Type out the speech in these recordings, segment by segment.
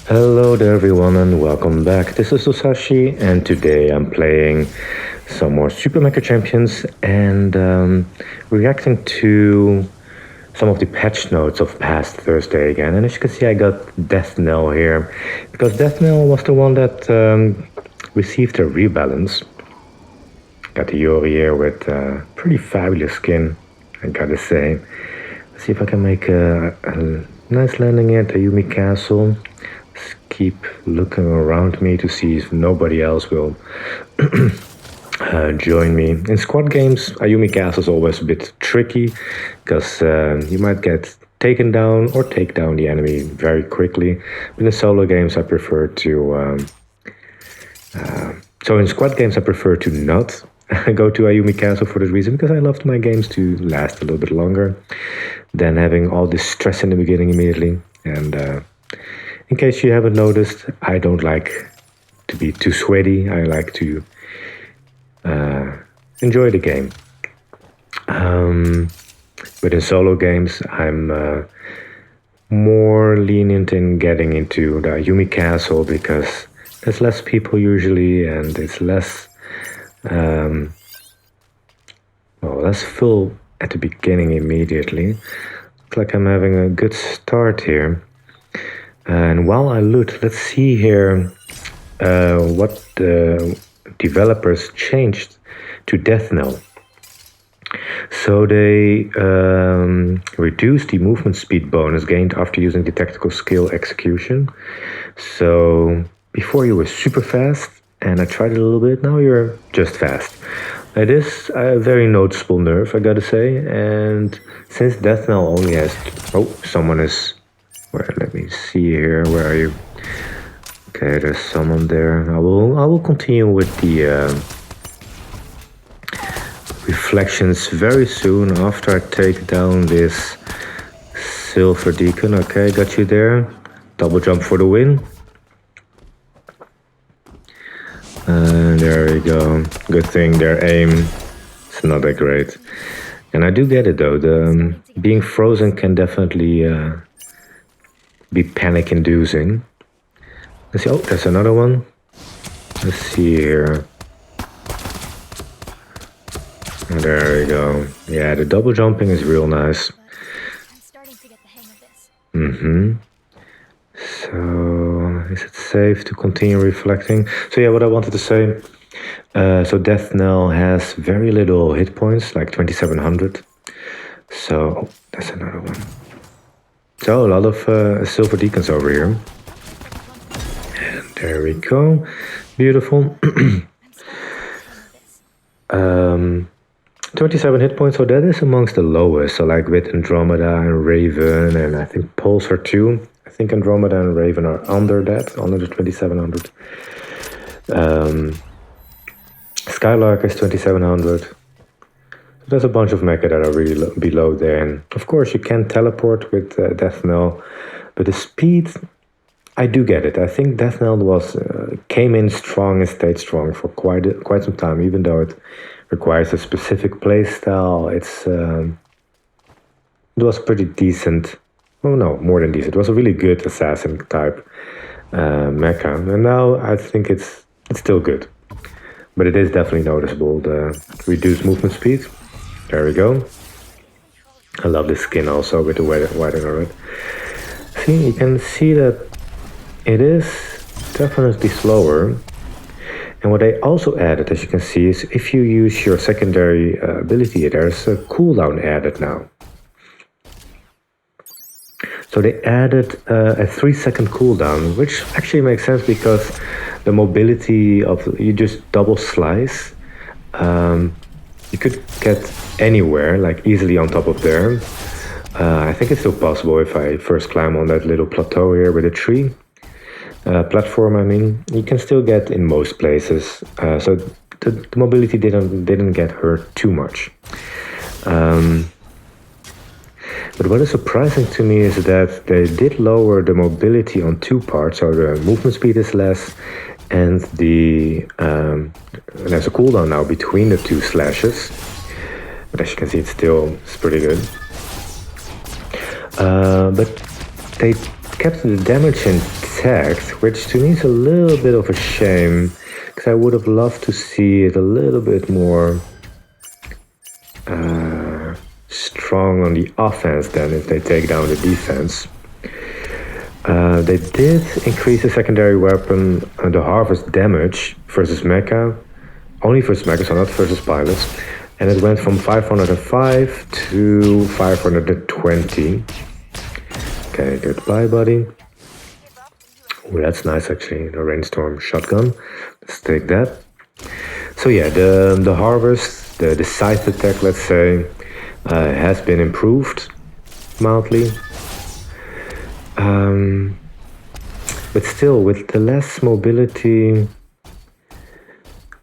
Hello there everyone and welcome back. This is Susashi and today I'm playing some more Super Mecha Champions and reacting to some of the patch notes of past Thursday again. And as you can see I got Deathknell here because Deathknell was the one that received a rebalance. Got the Yori here with pretty fabulous skin, I gotta say. Let's see if I can make a nice landing here at Ayumi Castle. Keep looking around me to see if nobody else will join me. In squad games, Ayumi Castle is always a bit tricky because you might get taken down or take down the enemy very quickly. But in solo games, I prefer to. So in squad games, I prefer to not go to Ayumi Castle for this reason because I loved my games to last a little bit longer than having all this stress in the beginning immediately. And in case you haven't noticed, I don't like to be too sweaty. I like to enjoy the game. But in solo games, I'm more lenient in getting into the Ayumi Castle because there's less people usually and it's less less full at the beginning immediately. Looks like I'm having a good start here. And while I loot, let's see here what the developers changed to Deathknell. So they reduced the movement speed bonus gained after using the tactical skill execution. So before you were super fast, and I tried it a little bit, now you're just fast. It is a very noticeable nerf, I gotta say, and since Deathknell only has... Oh, someone is... Well, let me see here. Where are you? Okay, there's someone there. I will continue with the reflections very soon after I take down this silver deacon. Okay, got you there. Double jump for the win. And there we go. Good thing their aim is not that great. And I do get it though. The being frozen can definitely be panic-inducing. Let's see. Oh, there's another one. Let's see here. And there we go. Yeah, the double jumping is real nice. I'm starting to get the hang of this. So, is it safe to continue reflecting? So yeah, what I wanted to say. So Deathknell has very little hit points, like 2700. So, oh, that's another one. So a lot of silver deacons over here. And there we go. Beautiful. 27 hit points, so that is amongst the lowest. So like with Andromeda and Raven, and I think Pulsar too. I think Andromeda and Raven are under that, under the 2700. Skylark is 2700. There's a bunch of mecha that are really below there, and of course you can teleport with Deathknell, but the speed, I do get it. I think Deathknell came in strong and stayed strong for quite some time, even though it requires a specific playstyle. It was pretty decent. Oh no, more than decent. It was a really good assassin type mecha, and now I think it's still good, but it is definitely noticeable the reduced movement speed. There we go. I love this skin also with the white and red. See, you can see that it is definitely slower. And what I also added, as you can see, is if you use your secondary ability, there's a cooldown added now. So they added a 3-second cooldown, which actually makes sense because the mobility of... You just double slice. You could get anywhere, like easily on top of there. I think it's still possible if I first climb on that little plateau here with a tree. Platform, I mean. You can still get in most places. So the mobility didn't get hurt too much. But what is surprising to me is that they did lower the mobility on 2 parts. So the movement speed is less, and there's a cooldown now between the 2 slashes. But as you can see, it's pretty good. But they kept the damage intact, which to me is a little bit of a shame, because I would have loved to see it a little bit more strong on the offense than if they take down the defense. They did increase the secondary weapon, the harvest damage versus mecha, only versus mecha, so not versus pilots, and it went from 505 to 520. Okay, goodbye, buddy. Oh, that's nice, actually. The rainstorm shotgun. Let's take that. So yeah, the harvest, the scythe attack, let's say, has been improved mildly. But still, with the less mobility,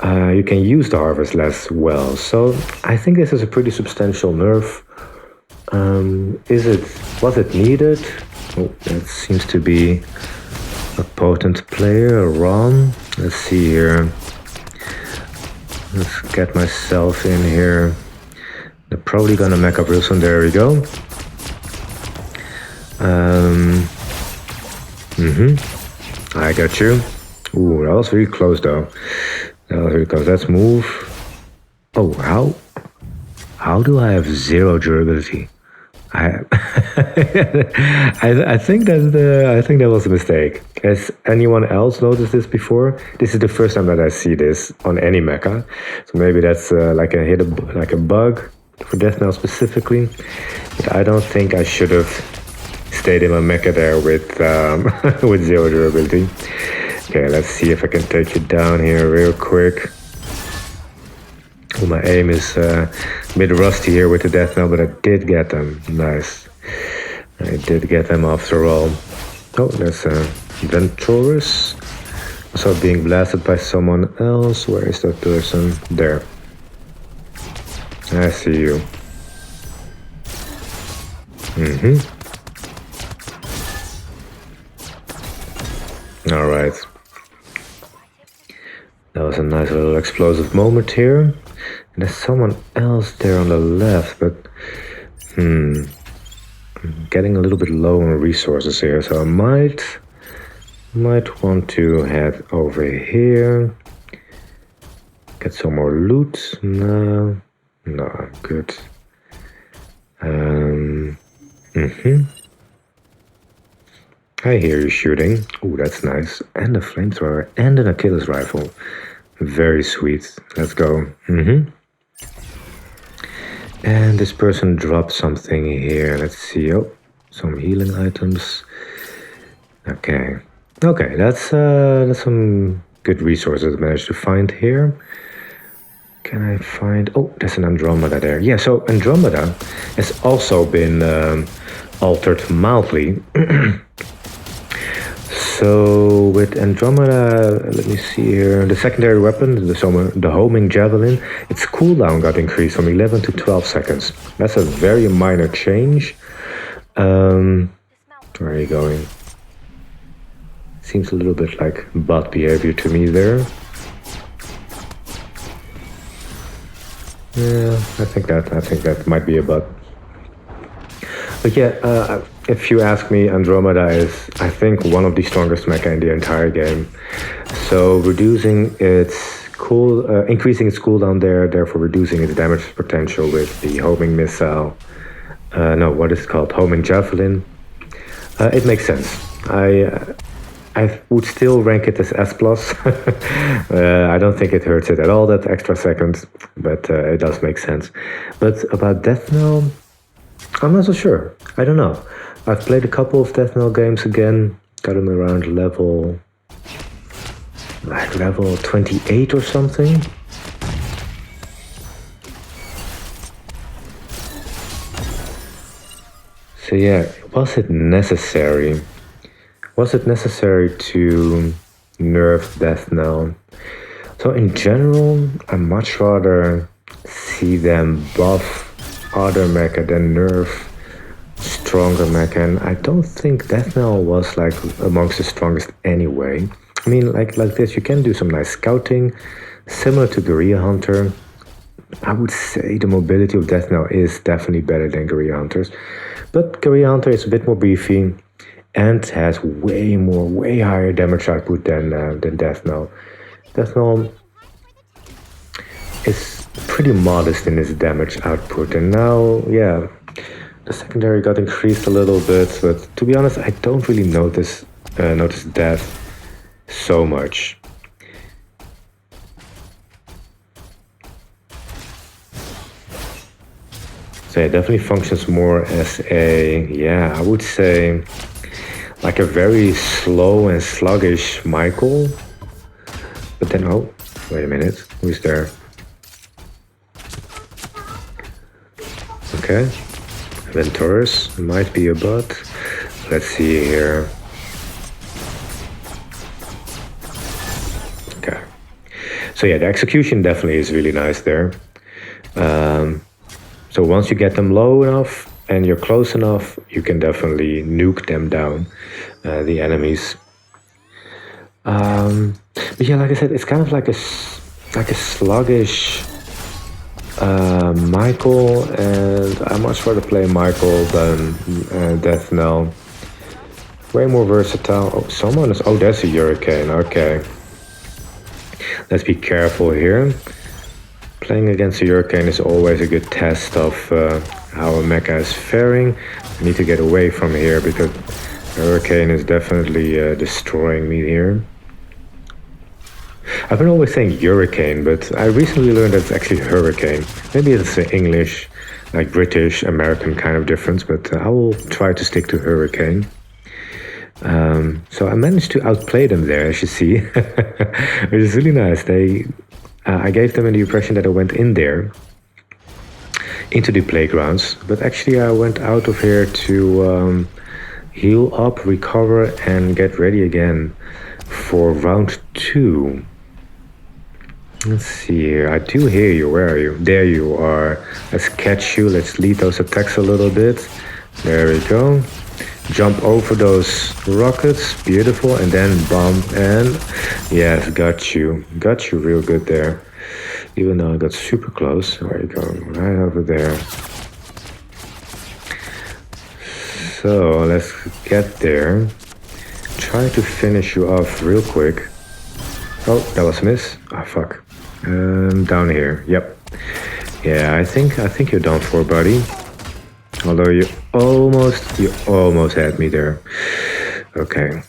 you can use the harvest less well. So I think this is a pretty substantial nerf. Was it needed? Oh, that seems to be a potent player, Ron. Let's see here. Let's get myself in here. They're probably gonna mech up real soon. There we go. I got you. Ooh, that was really close though. That was really close. Let's move. Oh, how do I have 0 durability? I think that was a mistake. Has anyone else noticed this before? This is the first time that I see this on any mecha, so maybe that's like a bug for Deathknell specifically. But I don't think I should have stayed in my mecha there with with 0 durability. Okay, let's see if I can take you down here real quick. Well, my aim is a bit rusty here with the Deathknell, but I did get them. Nice. I did get them after all. Oh, there's a Venturus. Also being blasted by someone else. Where is that person? There. I see you. Alright. That was a nice little explosive moment here. And there's someone else there on the left, but I'm getting a little bit low on resources here, so I might want to head over here. Get some more loot. No, I'm good. I hear you shooting. Ooh, that's nice. And a flamethrower and an Achilles rifle. Very sweet. Let's go. And this person dropped something here. Let's see. Oh, some healing items. Okay. That's some good resources I managed to find here. Can I find... Oh, there's an Andromeda there. Yeah, so Andromeda has also been altered mildly. So with Andromeda, let me see here, the secondary weapon, the homing javelin, its cooldown got increased from 11 to 12 seconds. That's a very minor change. Where are you going? Seems a little bit like bot behavior to me there. Yeah, I think that might be a bot. But yeah, if you ask me, Andromeda is, I think, one of the strongest mecha in the entire game. So reducing its increasing its cooldown there, therefore reducing its damage potential with the homing missile. What is it called? Homing javelin. It makes sense. I would still rank it as S+. I don't think it hurts it at all, that extra second, but it does make sense. But about Deathknell, I'm not so sure. I don't know. I've played a couple of Deathknell games again, got them around level 28 or something. So yeah, was it necessary? Was it necessary to nerf Deathknell? So in general, I much rather see them buff other mecha than nerf stronger mecha, and I don't think Deathknell was like amongst the strongest anyway. I mean, like this, you can do some nice scouting, similar to Guerrilla Hunter. I would say the mobility of Deathknell is definitely better than Guerrilla Hunter's, but Guerrilla Hunter is a bit more beefy, and has way higher damage output than Deathknell. Deathknell is pretty modest in his damage output, and now, yeah, the secondary got increased a little bit, but to be honest, I don't really notice that so much. So it definitely functions more as a, yeah, I would say, like a very slow and sluggish Michael. But then, oh, wait a minute, who's there? Okay, Venturus might be a bot. Let's see here. Okay, so yeah, the execution definitely is really nice there. So once you get them low enough and you're close enough, you can definitely nuke them down, the enemies. But yeah, like I said, it's kind of like a sluggish Michael, and I much rather play Michael than Deathknell. Way more versatile. Oh, someone is. Oh, that's a Hurricane. Okay. Let's be careful here. Playing against a Hurricane is always a good test of how a mecha is faring. I need to get away from here because Hurricane is definitely destroying me here. I've been always saying Hurricane, but I recently learned that it's actually Hurricane. Maybe it's an English, like British, American kind of difference, but I will try to stick to Hurricane. So I managed to outplay them there, as you see, which is really nice. I gave them the impression that I went in there, into the playgrounds, but actually I went out of here to heal up, recover, and get ready again for round 2. Let's see here. I do hear you. Where are you? There you are. Let's catch you. Let's lead those attacks a little bit. There we go. Jump over those rockets. Beautiful. And then bomb. And yes, got you. Got you real good there. Even though I got super close. Where are you going? Right over there. So let's get there. Try to finish you off real quick. Oh, that was a miss. Oh, fuck. Down here. Yep. Yeah, I think you're done for, buddy. Although you almost had me there. Okay.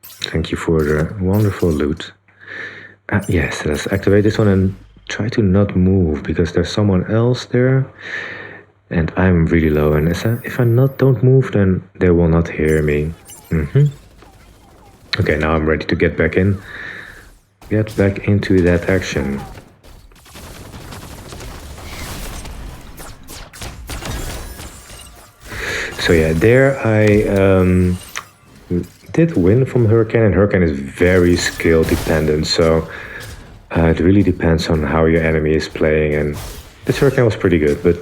Thank you for the wonderful loot. Yes, let's activate this one and try to not move because there's someone else there. And I'm really low, and if I don't move, then they will not hear me. Okay, now I'm ready to get back in. Get back into that action. So yeah, there I did win from Hurricane, and Hurricane is very skill dependent, so it really depends on how your enemy is playing, and this Hurricane was pretty good, but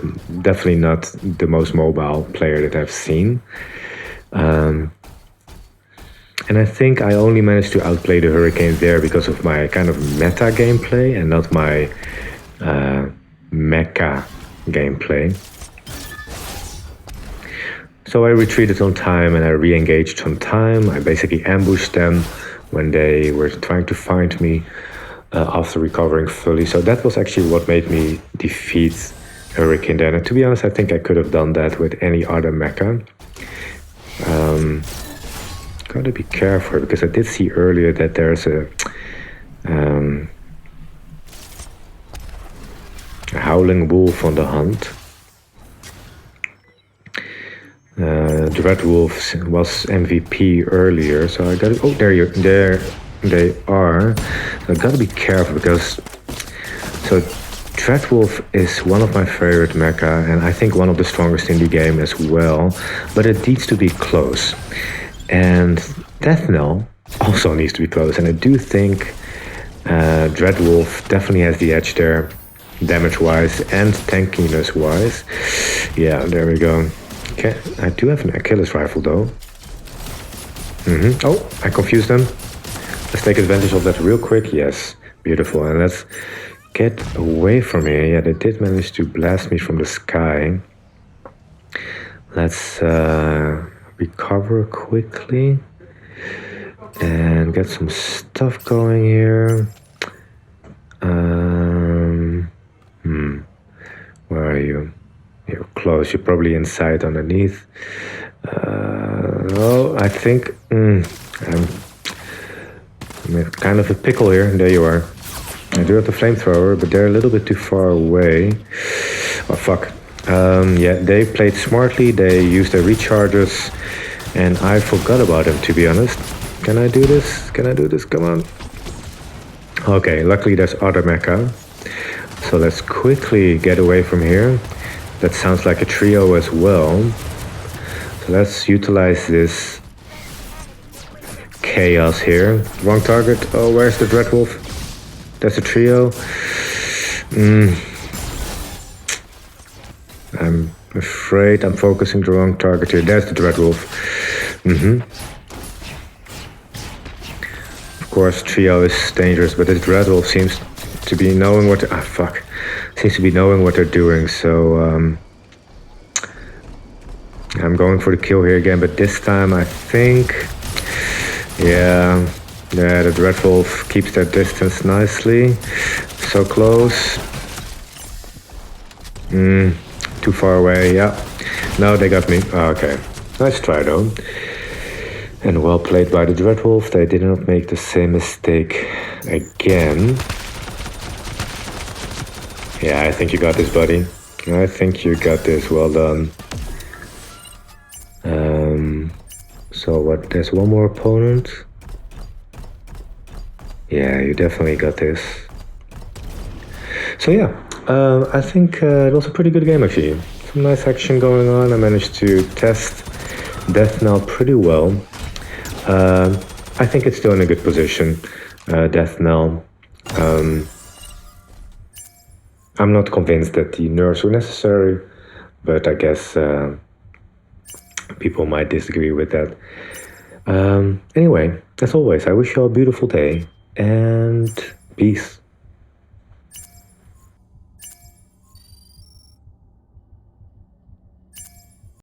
definitely not the most mobile player that I've seen. And I think I only managed to outplay the Hurricane there because of my kind of meta gameplay and not my mecha gameplay. So I retreated on time and I re-engaged on time. I basically ambushed them when they were trying to find me after recovering fully. So that was actually what made me defeat Hurricane then. And to be honest, I think I could have done that with any other mecha. Gotta be careful because I did see earlier that there's a howling wolf on the hunt. Dread Wolf was MVP earlier, so I gotta. Oh, there they are. So I gotta be careful because Dread Wolf is one of my favorite mecha, and I think one of the strongest in the game as well. But it needs to be close. And Deathknell also needs to be close, and I do think Dread Wolf definitely has the edge there, damage-wise and tankiness-wise. Yeah, there we go. Okay, I do have an Achilles rifle though. Oh, I confused them. Let's take advantage of that real quick. Yes, beautiful. And let's get away from here. Yeah, they did manage to blast me from the sky. Let's recover quickly and get some stuff going here. Where are you? You're close. You're probably inside underneath. Oh, I think I'm in kind of a pickle here. There you are. I do have the flamethrower, but they're a little bit too far away. Oh, fuck. Yeah, they played smartly. They used their recharges, and I forgot about them, to be honest. Can I do this? Can I do this? Come on. Okay, luckily there's other mecha. So let's quickly get away from here. That sounds like a trio as well. So let's utilize this chaos here. Wrong target. Oh, where's the Dreadwolf? That's a trio. I'm afraid I'm focusing the wrong target here. There's the Dreadwolf. Of course, trio is dangerous, but this Dreadwolf seems to be knowing what... Seems to be knowing what they're doing, so... I'm going for the kill here again, but this time I think... Yeah, the Dreadwolf keeps their distance nicely. So close. Too far away, yeah. No, they got me. Oh, okay. Nice try, though. And well played by the Dreadwolf. They did not make the same mistake again. Yeah, I think you got this, buddy. I think you got this. Well done. So what? There's one more opponent. Yeah, you definitely got this. So yeah, I think it was a pretty good game actually. Some nice action going on. I managed to test Deathknell pretty well. I think it's still in a good position, Deathknell. I'm not convinced that the nerfs were necessary, but I guess people might disagree with that. Anyway, as always, I wish you all a beautiful day and peace.